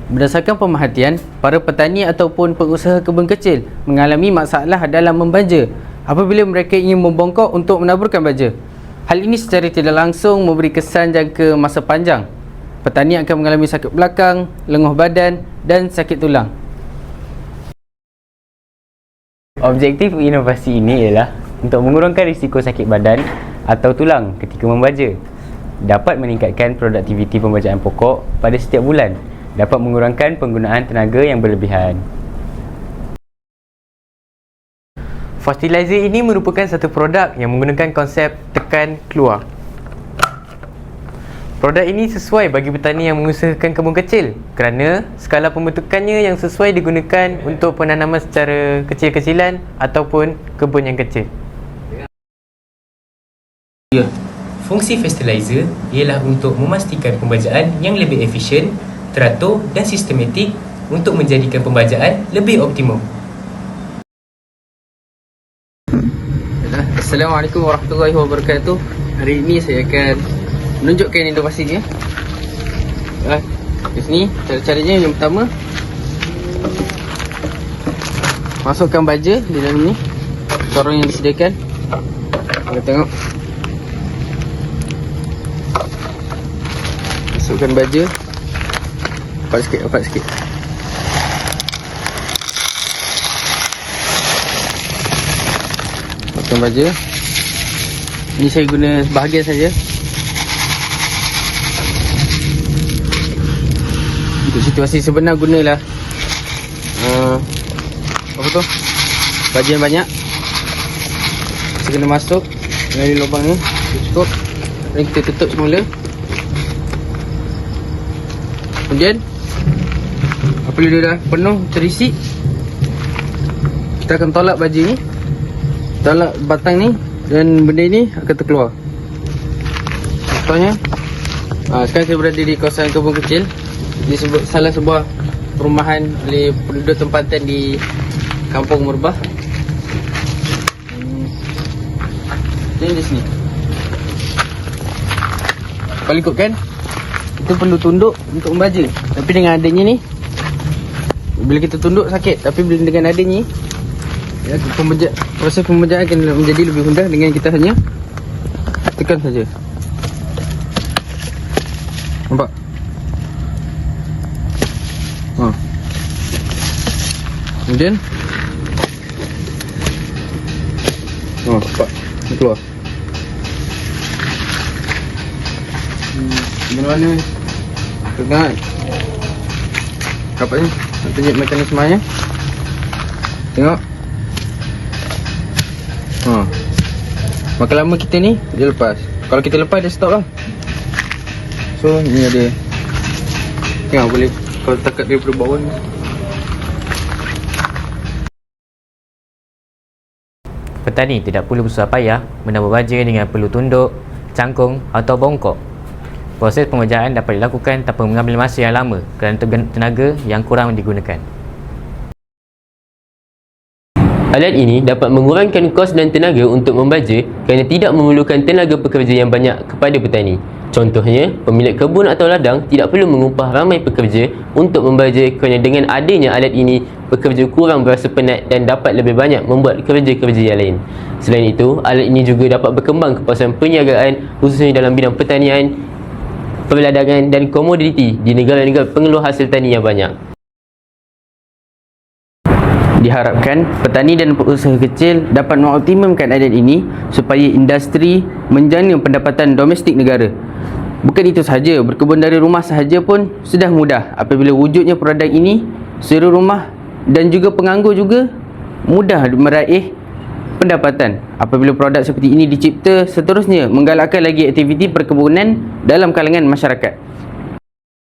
Berdasarkan pemerhatian, para petani ataupun pengusaha kebun kecil mengalami masalah dalam membaja apabila mereka ingin membongkok untuk menaburkan baja. Hal ini secara tidak langsung memberi kesan jangka masa panjang. Petani akan mengalami sakit belakang, lenguh badan dan sakit tulang. Objektif inovasi ini ialah untuk mengurangkan risiko sakit badan atau tulang ketika membaja, dapat meningkatkan produktiviti pembajaan pokok pada setiap bulan, dapat mengurangkan penggunaan tenaga yang berlebihan. Fertilizer ini merupakan satu produk yang menggunakan konsep tekan keluar. Produk ini sesuai bagi petani yang mengusahakan kebun kecil kerana skala pembentukannya yang sesuai digunakan untuk penanaman secara kecil-kecilan ataupun kebun yang kecil. Fungsi fertilizer ialah untuk memastikan pembajaan yang lebih efisien, teratur dan sistematik untuk menjadikan pembajaan lebih optimum. Assalamualaikum warahmatullahi wabarakatuh. Hari ini saya akan menunjukkan inovasinya. Di sini cara-caranya yang pertama, masukkan baja di dalam ni, corong yang disediakan. Kita tengok. Masukkan baja. Rapat sikit. Masukkan baja. Ini saya guna sebahagian saja. Untuk situasi sebenar gunalah baja yang banyak. Kita kena masuk melalui lubang ni, cukup. Dan kita tutup semula. Kemudian apabila dia dah penuh terisi, kita akan tolak baja ni, tolak batang ni, dan benda ni akan terkeluar. Contohnya, sekarang saya berada di kawasan kebun kecil di salah sebuah perumahan oleh penduduk tempatan di Kampung Merbah. Ini di sini. Kalau ikutkan, kita perlu tunduk untuk membaja. Tapi dengan adanya ni, bila kita tunduk sakit. Tapi bila dengan adanya ni, proses pembajaan akan menjadi lebih mudah dengan kita hanya tekan saja. Nampak? Kemudian nampak? Dia keluar. Mana-mana pegang rapat ni. Nak tunjuk mekanismenya. Tengok. Makin lama kita ni, dia lepas. Kalau kita lepas, dia stop lah. So, ni ada. Tengok boleh. Kalau takat daripada bawah ni. Petani tidak perlu bersusah payah menabur baja dengan perlu tunduk, cangkung atau bongkok. Proses pembajaan dapat dilakukan tanpa mengambil masa yang lama kerana tenaga yang kurang digunakan. Alat ini dapat mengurangkan kos dan tenaga untuk membaja kerana tidak memerlukan tenaga pekerja yang banyak kepada petani. Contohnya, pemilik kebun atau ladang tidak perlu mengupah ramai pekerja untuk membaja kerana dengan adanya alat ini, pekerja kurang berasa penat dan dapat lebih banyak membuat kerja-kerja yang lain. Selain itu, alat ini juga dapat berkembang ke kawasan perniagaan khususnya dalam bidang pertanian, perladangan dan komoditi di negara-negara pengeluar hasil tani yang banyak. Diharapkan petani dan pengusaha kecil dapat mengoptimumkan alat ini supaya industri menjana pendapatan domestik negara. Bukan itu sahaja, berkebun dari rumah sahaja pun sudah mudah apabila wujudnya produk ini. Suri rumah dan juga penganggur juga mudah meraih pendapatan apabila produk seperti ini dicipta, seterusnya menggalakkan lagi aktiviti perkebunan dalam kalangan masyarakat.